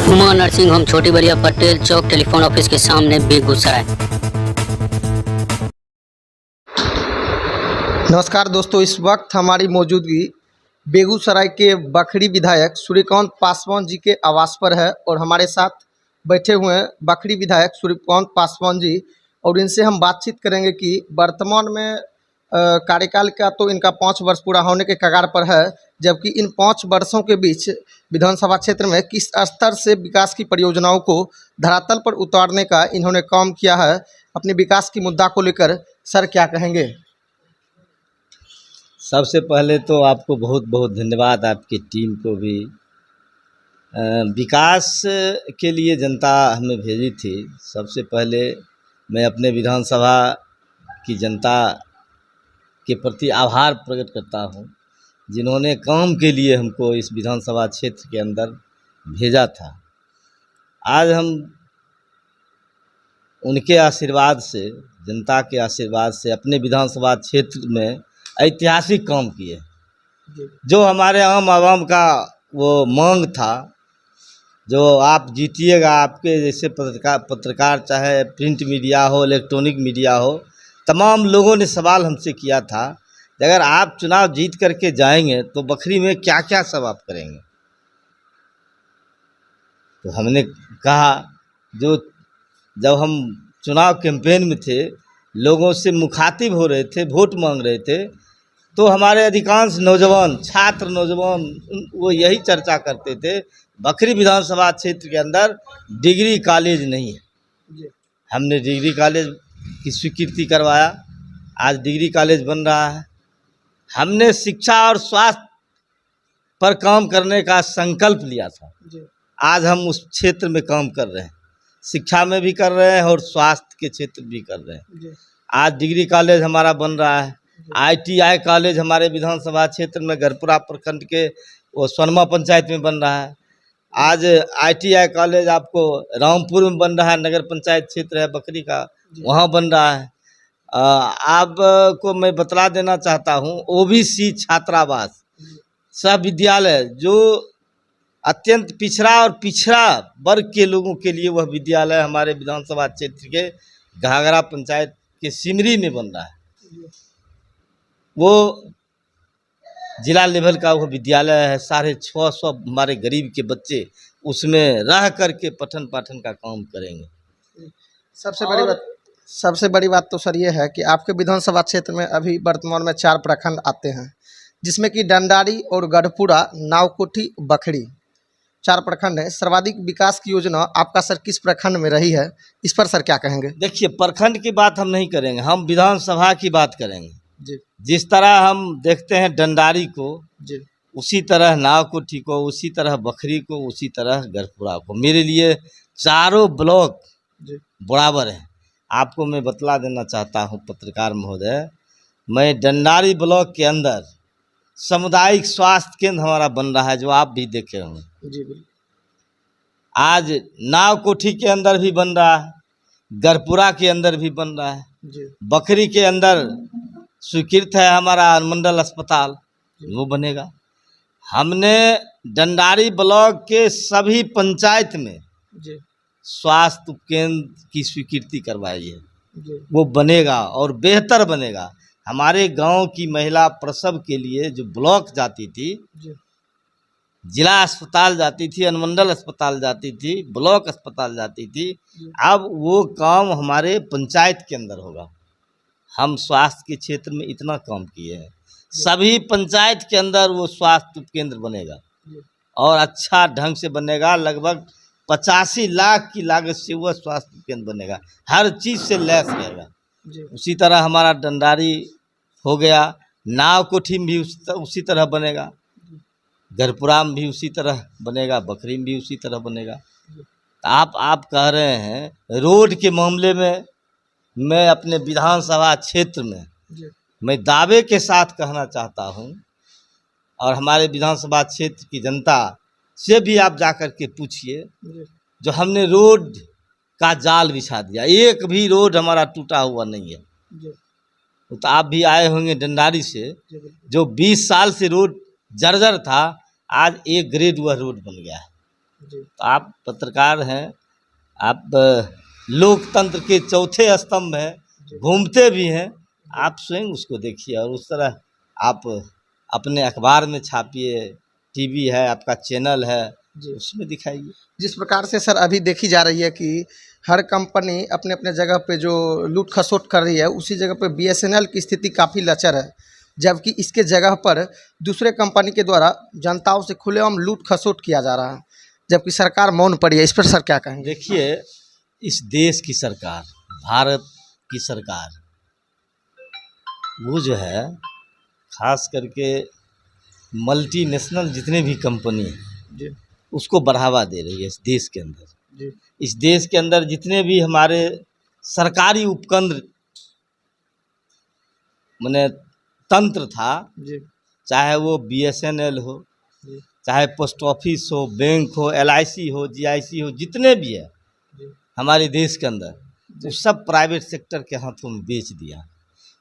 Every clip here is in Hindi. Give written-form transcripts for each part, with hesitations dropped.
उमा नर्सिंग होम, छोटी बरिया, पटेल चौक, टेलीफोन ऑफिस के सामने, बेगूसराय। नमस्कार दोस्तों, इस वक्त हमारी मौजूदगी बेगूसराय के बखरी विधायक सूर्यकांत पासवान जी के आवास पर है और हमारे साथ बैठे हुए हैं बखरी विधायक सूर्यकांत पासवान जी और इनसे हम बातचीत करेंगे कि वर्तमान में कार्यकाल का तो इनका 5 वर्ष पूरा होने के कगार पर है, जबकि इन 5 वर्षों के बीच विधानसभा क्षेत्र में किस स्तर से विकास की परियोजनाओं को धरातल पर उतारने का इन्होंने काम किया है। अपने विकास की मुद्दा को लेकर सर क्या कहेंगे? सबसे पहले तो आपको बहुत बहुत धन्यवाद, आपकी टीम को भी। विकास के लिए जनता हमें भेजी थी। सबसे पहले मैं अपने विधानसभा की जनता के प्रति आभार प्रकट करता हूं, जिन्होंने काम के लिए हमको इस विधानसभा क्षेत्र के अंदर भेजा था। आज हम उनके आशीर्वाद से, जनता के आशीर्वाद से अपने विधानसभा क्षेत्र में ऐतिहासिक काम किए। जो हमारे आम आवाम का वो मांग था, जो आप जीतिएगा, आपके जैसे पत्रकार चाहे प्रिंट मीडिया हो, इलेक्ट्रॉनिक मीडिया हो, तमाम लोगों ने सवाल हमसे किया था कि अगर आप चुनाव जीत करके जाएंगे तो बखरी में क्या क्या सब आप करेंगे। तो हमने कहा, जो जब हम चुनाव कैंपेन में थे, लोगों से मुखातिब हो रहे थे, वोट मांग रहे थे, तो हमारे अधिकांश नौजवान, छात्र नौजवान, वो यही चर्चा करते थे, बखरी विधानसभा क्षेत्र के अंदर डिग्री कॉलेज नहीं है। हमने डिग्री कॉलेज की स्वीकृति करवाया, आज डिग्री कॉलेज बन रहा है। हमने शिक्षा और स्वास्थ्य पर काम करने का संकल्प लिया था, आज हम उस क्षेत्र में काम कर रहे हैं। शिक्षा में भी कर रहे हैं और स्वास्थ्य के क्षेत्र भी कर रहे हैं। आज डिग्री कॉलेज हमारा बन रहा है। ITI कॉलेज हमारे विधानसभा क्षेत्र में गरपुरा प्रखंड के वो सोनमा पंचायत में बन रहा है। आज ITI कॉलेज आपको रामपुर में बन रहा है, नगर पंचायत क्षेत्र है बखरी का, वहाँ बन रहा है। आपको मैं बतला देना चाहता हूँ, OBC छात्रावास सब विद्यालय, जो अत्यंत पिछड़ा और पिछड़ा वर्ग के लोगों के लिए वह विद्यालय हमारे विधानसभा क्षेत्र के घाघरा पंचायत के सिमरी में बन रहा है। वो जिला लेवल का वो विद्यालय है। 650 हमारे गरीब के बच्चे उसमें रह कर के पठन पाठन का काम करेंगे। सबसे बड़ी बात तो सर ये है कि आपके विधानसभा क्षेत्र में अभी वर्तमान में 4 प्रखंड आते हैं, जिसमें कि डंडारी और गढ़पुरा, नावकोठी, बखरी 4 प्रखंड हैं। सर्वाधिक विकास की योजना आपका सर किस प्रखंड में रही है? इस पर सर क्या कहेंगे? देखिए, प्रखंड की बात हम नहीं करेंगे, हम विधानसभा की बात करेंगे जी। जिस तरह हम देखते हैं डंडारी को जी, उसी तरह नावकोठी को, उसी तरह बखरी को, उसी तरह गढ़पुरा को। मेरे लिए चारों ब्लॉक बराबर हैं। आपको मैं बतला देना चाहता हूं पत्रकार महोदय, मैं डंडारी ब्लॉक के अंदर सामुदायिक स्वास्थ्य केंद्र हमारा बन रहा है, जो आप भी देखे होंगे। जी बिल्कुल। आज नावकोठी के अंदर भी बन रहा है, गढ़पुरा के अंदर भी बन रहा है, बखरी के अंदर स्वीकृत है हमारा अनुमंडल अस्पताल, वो बनेगा। हमने डंडारी ब्लॉक के सभी पंचायत में स्वास्थ्य उपकेंद्र की स्वीकृति करवाई है, वो बनेगा और बेहतर बनेगा। हमारे गांव की महिला प्रसव के लिए जो ब्लॉक जाती थी, जिला अस्पताल जाती थी, अनुमंडल अस्पताल जाती थी, ब्लॉक अस्पताल जाती थी, अब वो काम हमारे पंचायत के अंदर होगा। हम स्वास्थ्य के क्षेत्र में इतना काम किए हैं, सभी पंचायत के अंदर वो स्वास्थ्य उपकेंद्र बनेगा और अच्छा ढंग से बनेगा। लगभग 85 लाख की लागत से वह स्वास्थ्य उपकेंद्र बनेगा, हर चीज़ से लैस रहेगा। उसी तरह हमारा डंडारी हो गया, नावकोठी में भी उसी तरह बनेगा, गढ़पुरा में भी उसी तरह बनेगा, बखरी में भी उसी तरह बनेगा। तो आप कह रहे हैं रोड के मामले में, मैं अपने विधानसभा क्षेत्र में मैं दावे के साथ कहना चाहता हूं, और हमारे विधानसभा क्षेत्र की जनता से भी आप जाकर के पूछिए, जो हमने रोड का जाल बिछा दिया, एक भी रोड हमारा टूटा हुआ नहीं है। तो आप भी आए होंगे डंडारी से, जो 20 साल से रोड जर्जर था, आज 1 ग्रेड वह रोड बन गया है। जी तो आप पत्रकार हैं, आप लोकतंत्र के चौथे स्तंभ हैं, घूमते भी हैं, आप स्वयं उसको देखिए और उस तरह आप अपने अखबार में छापिए, टीवी है, आपका चैनल है, जी। उसमें दिखाइए। जिस प्रकार से सर अभी देखी जा रही है कि हर कंपनी अपने अपने जगह पे जो लूट खसोट कर रही है, उसी जगह पे बीएसएनएल की स्थिति काफ़ी लचर है, जबकि इसके जगह पर दूसरे कंपनी के द्वारा जनताओं से खुलेआम लूट खसोट किया जा रहा है, जबकि सरकार मौन पड़ी है। इस पर सर क्या कहेंगे? देखिए, इस देश की सरकार, भारत की सरकार, वो जो है खास करके मल्टीनेशनल जितने भी कंपनी हैं, जी उसको बढ़ावा दे रही है इस देश के अंदर। जी इस देश के अंदर जितने भी हमारे सरकारी उपकेंद्र माने तंत्र था, जी चाहे वो बीएसएनएल हो, जी चाहे पोस्ट ऑफिस हो, बैंक हो, एलआईसी हो, जीआईसी हो, जितने भी है जी हमारे देश के अंदर, वो सब प्राइवेट सेक्टर के हाथों में बेच दिया।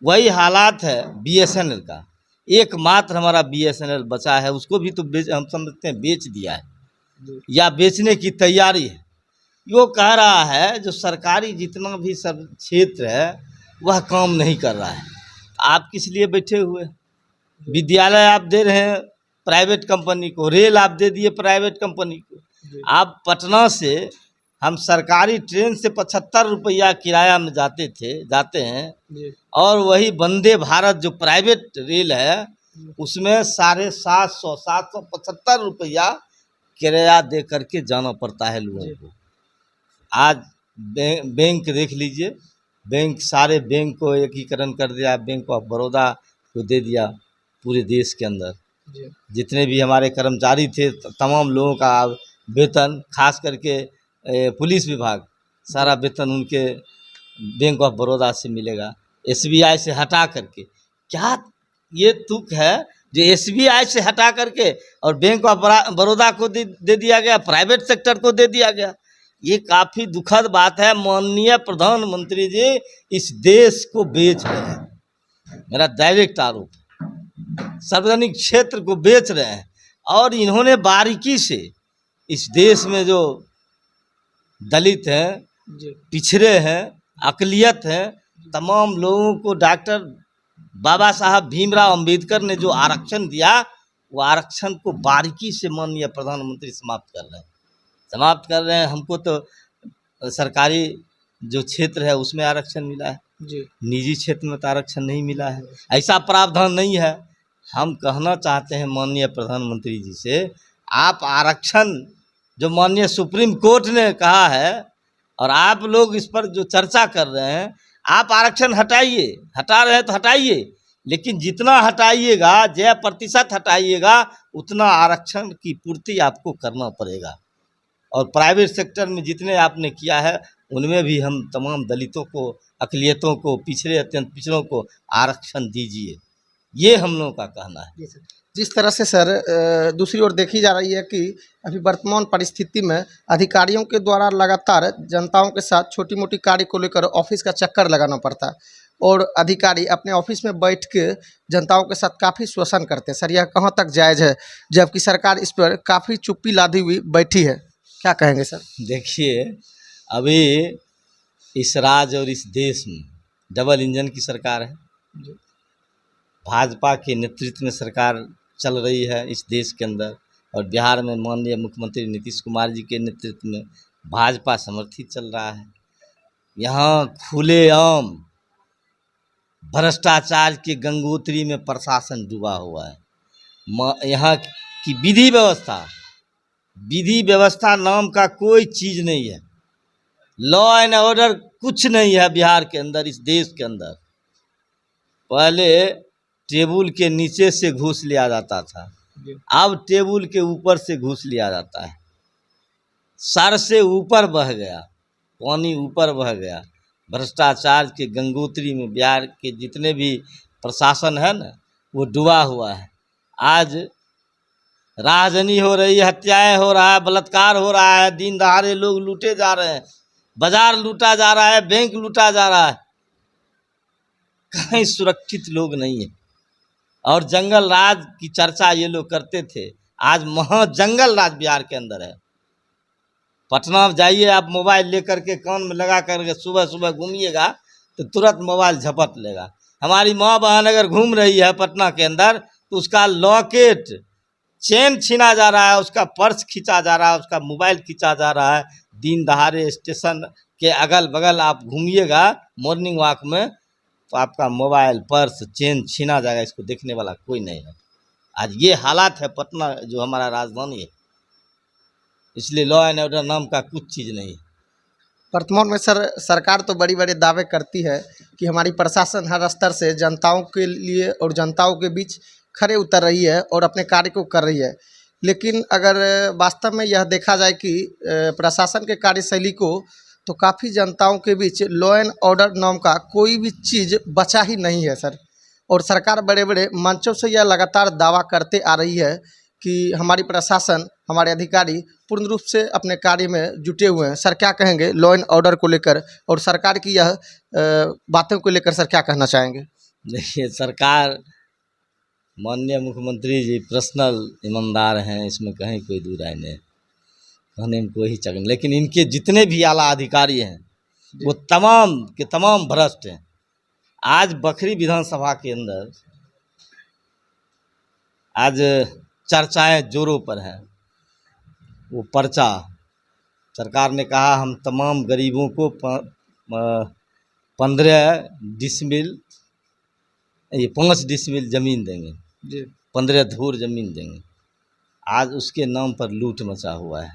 वही हालात है बीएसएनएल का। एकमात्र हमारा बीएसएनएल बचा है, उसको भी तो हम समझते हैं बेच दिया है जी या बेचने की तैयारी है। यो कह रहा है जो सरकारी जितना भी सब क्षेत्र है वह काम नहीं कर रहा है। आप किस लिए बैठे हुए? विद्यालय आप दे रहे हैं प्राइवेट कंपनी को, रेल आप दे दिए प्राइवेट कंपनी को। आप पटना से हम सरकारी ट्रेन से 75 रुपया किराया में जाते हैं, और वही वंदे भारत जो प्राइवेट रेल है उसमें 750 रुपया किराया दे करके जाना पड़ता है लोगों को। आज बैंक देख लीजिए, बैंक सारे बैंक को एकीकरण कर दिया, बैंक ऑफ बड़ौदा को दे दिया पूरे देश के अंदर। जितने भी हमारे कर्मचारी थे तमाम लोगों का वेतन, खास करके पुलिस विभाग, सारा वेतन उनके बैंक ऑफ बड़ौदा से मिलेगा, एसबीआई से हटा करके। क्या ये तुक है जो एसबीआई से हटा करके और बैंक ऑफ बड़ौदा को दे दिया गया, प्राइवेट सेक्टर को दे दिया गया? ये काफ़ी दुखद बात है। माननीय प्रधानमंत्री जी इस देश को बेच रहे हैं, मेरा डायरेक्ट आरोप है। सार्वजनिक क्षेत्र को बेच रहे हैं और इन्होंने बारीकी से इस देश में जो दलित हैं, पिछड़े हैं, अकलियत हैं, तमाम लोगों को डॉक्टर बाबा साहब भीमराव अंबेडकर ने जो आरक्षण दिया, वो आरक्षण को बारीकी से माननीय प्रधानमंत्री समाप्त कर रहे हैं। हमको तो सरकारी जो क्षेत्र है उसमें आरक्षण मिला है, निजी क्षेत्र में तो आरक्षण नहीं मिला है। ऐसा प्रावधान नहीं है। हम कहना चाहते हैं माननीय प्रधानमंत्री जी से, आप आरक्षण जो माननीय सुप्रीम कोर्ट ने कहा है और आप लोग इस पर जो चर्चा कर रहे हैं, आप आरक्षण हटाइए, हटा रहे हैं तो हटाइए, लेकिन जितना हटाइएगा, 0% हटाइएगा, उतना आरक्षण की पूर्ति आपको करना पड़ेगा। और प्राइवेट सेक्टर में जितने आपने किया है उनमें भी हम तमाम दलितों को, अकलियतों को, पिछड़े अत्यंत पिछड़ों को आरक्षण दीजिए, ये हम लोगों का कहना है। जिस तरह से सर दूसरी ओर देखी जा रही है कि अभी वर्तमान परिस्थिति में अधिकारियों के द्वारा लगातार जनताओं के साथ छोटी मोटी कार्य को लेकर ऑफिस का चक्कर लगाना पड़ता है और अधिकारी अपने ऑफिस में बैठ के जनताओं के साथ काफ़ी शोषण करते हैं। सर यह कहाँ तक जायज़ है, जबकि सरकार इस पर काफ़ी चुप्पी लादी हुई बैठी है? क्या कहेंगे सर? देखिए, अभी इस राज्य और इस देश में डबल इंजन की सरकार है। भाजपा के नेतृत्व में सरकार चल रही है इस देश के अंदर, और बिहार में माननीय मुख्यमंत्री नीतीश कुमार जी के नेतृत्व में भाजपा समर्थित चल रहा है। यहाँ खुलेआम भ्रष्टाचार के गंगोत्री में प्रशासन डूबा हुआ है। यहाँ की विधि व्यवस्था नाम का कोई चीज़ नहीं है। लॉ एंड ऑर्डर कुछ नहीं है बिहार के अंदर, इस देश के अंदर। पहले टेबल के नीचे से घूस लिया जाता था, अब टेबल के ऊपर से घूस लिया जाता है। सर से ऊपर बह गया, पानी ऊपर बह गया। भ्रष्टाचार के गंगोत्री में बिहार के जितने भी प्रशासन है ना, वो डूबा हुआ है। आज राजनी हो रही है, हत्याएं हो रहा है, बलात्कार हो रहा है, दिन दहाड़े लोग लूटे जा रहे हैं, बाजार लूटा जा रहा है, बैंक लूटा जा रहा है, कहीं सुरक्षित लोग नहीं है। और जंगल राज की चर्चा ये लोग करते थे, आज महा जंगल राज बिहार के अंदर है। पटना में जाइए आप, मोबाइल लेकर के कान में लगा करके सुबह सुबह घूमिएगा तो तुरंत मोबाइल झपट लेगा। हमारी माँ बहन अगर घूम रही है पटना के अंदर तो उसका लॉकेट चेन छीना जा रहा है, उसका पर्स खींचा जा रहा है, उसका मोबाइल खींचा जा रहा है। दिन दहाड़े स्टेशन के अगल बगल आप घूमिएगा मॉर्निंग वॉक में तो आपका मोबाइल पर्स चेन छीना जाएगा, इसको देखने वाला कोई नहीं है। आज ये हालात है पटना जो हमारा राजधानी है, इसलिए लॉ एंड ऑर्डर नाम का कुछ चीज़ नहीं है। वर्तमान में सर सरकार तो बड़ी बड़े दावे करती है कि हमारी प्रशासन हर स्तर से जनताओं के लिए और जनताओं के बीच खड़े उतर रही है और अपने कार्य को कर रही है, लेकिन अगर वास्तव में यह देखा जाए कि प्रशासन के कार्यशैली को तो काफ़ी जनताओं के बीच लॉ एंड ऑर्डर नाम का कोई भी चीज़ बचा ही नहीं है सर। और सरकार बड़े बड़े मंचों से यह लगातार दावा करते आ रही है कि हमारी प्रशासन, हमारे अधिकारी पूर्ण रूप से अपने कार्य में जुटे हुए हैं। सर क्या कहेंगे लॉ एंड ऑर्डर को लेकर और सरकार की यह बातों को लेकर सर क्या कहना चाहेंगे? देखिए, सरकार माननीय मुख्यमंत्री जी पर्सनल ईमानदार हैं, इसमें कहीं कोई दो राय नहीं, कहने में कोई चक नहीं। लेकिन इनके जितने भी आला अधिकारी हैं वो तमाम के तमाम भ्रष्ट हैं। आज बखरी विधानसभा के अंदर आज चर्चाएं जोरों पर हैं। वो पर्चा सरकार ने कहा हम तमाम गरीबों को 15 डिसमिल ये 5 डिसमिल ज़मीन देंगे जी, 15 धूर ज़मीन देंगे। आज उसके नाम पर लूट मचा हुआ है।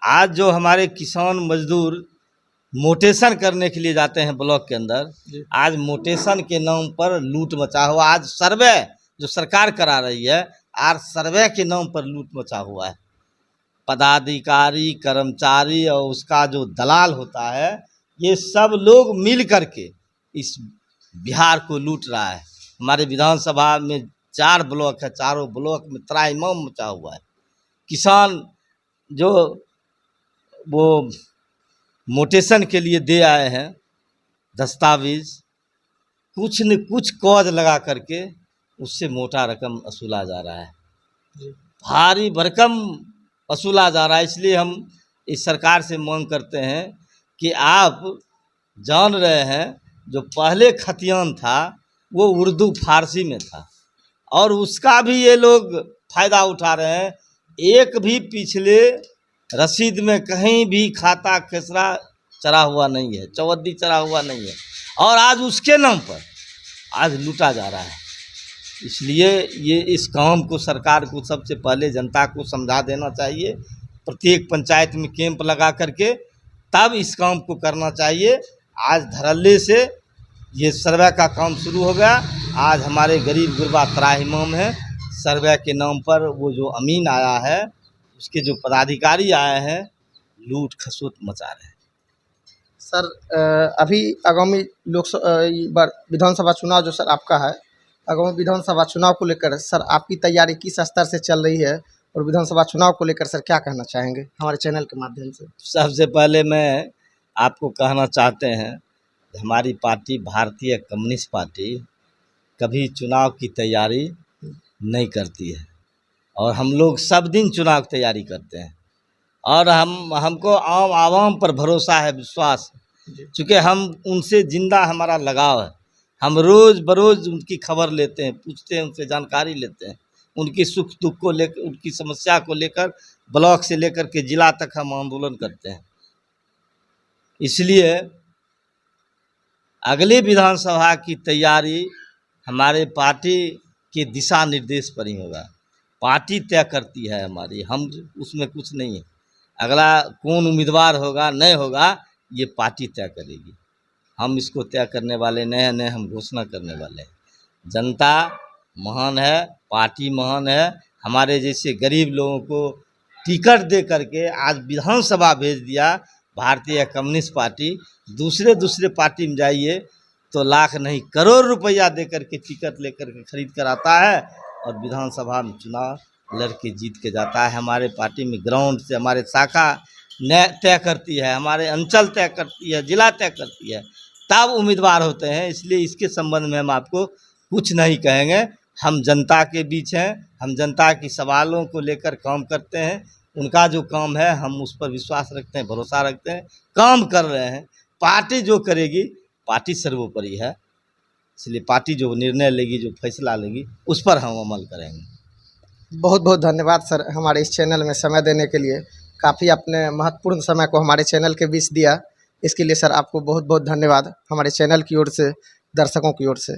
आज जो हमारे किसान मजदूर मोटेशन करने के लिए जाते हैं ब्लॉक के अंदर, आज मोटेशन के नाम पर लूट मचा हुआ। आज सर्वे जो सरकार करा रही है, आज सर्वे के नाम पर लूट मचा हुआ है। पदाधिकारी, कर्मचारी और उसका जो दलाल होता है, ये सब लोग मिल करके इस बिहार को लूट रहा है। हमारे विधानसभा में 4 ब्लॉक है, चारों ब्लॉक में त्राहिमाम मचा हुआ है। किसान जो वो मोटेशन के लिए दे आए हैं दस्तावेज, कुछ न कुछ कौज लगा करके उससे मोटा रकम वसूला जा रहा है, भारी भरकम वसूला जा रहा है। इसलिए हम इस सरकार से मांग करते हैं कि आप जान रहे हैं जो पहले खतियान था वो उर्दू फारसी में था और उसका भी ये लोग फ़ायदा उठा रहे हैं। एक भी पिछले रसीद में कहीं भी खाता खेसरा चढ़ा हुआ नहीं है, चौहद्दी चढ़ा हुआ नहीं है, और आज उसके नाम पर आज लूटा जा रहा है। इसलिए ये इस काम को सरकार को सबसे पहले जनता को समझा देना चाहिए। प्रत्येक पंचायत में कैंप लगा करके तब इस काम को करना चाहिए। आज धड़ल्ले से ये सर्वे का काम शुरू हो गया। आज हमारे गरीब गुरबा त्राहिमाम है। सर्वे के नाम पर वो जो अमीन आया है, उसके जो पदाधिकारी आए हैं, लूट खसोट मचा रहे हैं। सर अभी आगामी विधानसभा चुनाव जो सर आपका है, आगामी विधानसभा चुनाव को लेकर सर आपकी तैयारी किस स्तर से चल रही है और विधानसभा चुनाव को लेकर सर क्या कहना चाहेंगे हमारे चैनल के माध्यम से? सबसे पहले मैं आपको कहना चाहते हैं, हमारी पार्टी भारतीय कम्युनिस्ट पार्टी कभी चुनाव की तैयारी नहीं करती है और हम लोग सब दिन चुनाव की तैयारी करते हैं और हमको आम आवाम पर भरोसा है, विश्वास है। चूँकि हम उनसे ज़िंदा हमारा लगाव है। हम रोज़ बरोज़ उनकी खबर लेते हैं, पूछते हैं, उनसे जानकारी लेते हैं, उनकी सुख दुख को लेकर, उनकी समस्या को लेकर ब्लॉक से लेकर के ज़िला तक हम आंदोलन करते हैं। इसलिए अगले विधानसभा की तैयारी हमारे पार्टी के दिशा निर्देश पर ही होगा। पार्टी तय करती है हमारी, हम उसमें कुछ नहीं है। अगला कौन उम्मीदवार होगा नहीं होगा ये पार्टी तय करेगी। हम इसको तय करने वाले नहीं हैं, नहीं हम घोषणा करने वाले हैं। जनता महान है, पार्टी महान है। हमारे जैसे गरीब लोगों को टिकट दे करके आज विधानसभा भेज दिया भारतीय कम्युनिस्ट पार्टी। दूसरे पार्टी में जाइए तो लाख नहीं करोड़ रुपया दे करके टिकट लेकर के खरीद कर आता है और विधानसभा में चुनाव लड़के जीत के जाता है। हमारे पार्टी में ग्राउंड से हमारे शाखा तय करती है, हमारे अंचल तय करती है, जिला तय करती है, तब उम्मीदवार होते हैं। इसलिए इसके संबंध में हम आपको कुछ नहीं कहेंगे। हम जनता के बीच हैं, हम जनता की सवालों को लेकर काम करते हैं। उनका जो काम है हम उस पर विश्वास रखते हैं, भरोसा रखते हैं, काम कर रहे हैं। पार्टी जो करेगी, पार्टी सर्वोपरि है, इसलिए पार्टी जो निर्णय लेगी, जो फैसला लेगी, उस पर हम अमल करेंगे। बहुत बहुत धन्यवाद सर, हमारे इस चैनल में समय देने के लिए। काफ़ी अपने महत्वपूर्ण समय को हमारे चैनल के बीच दिया, इसके लिए सर आपको बहुत बहुत धन्यवाद हमारे चैनल की ओर से, दर्शकों की ओर से।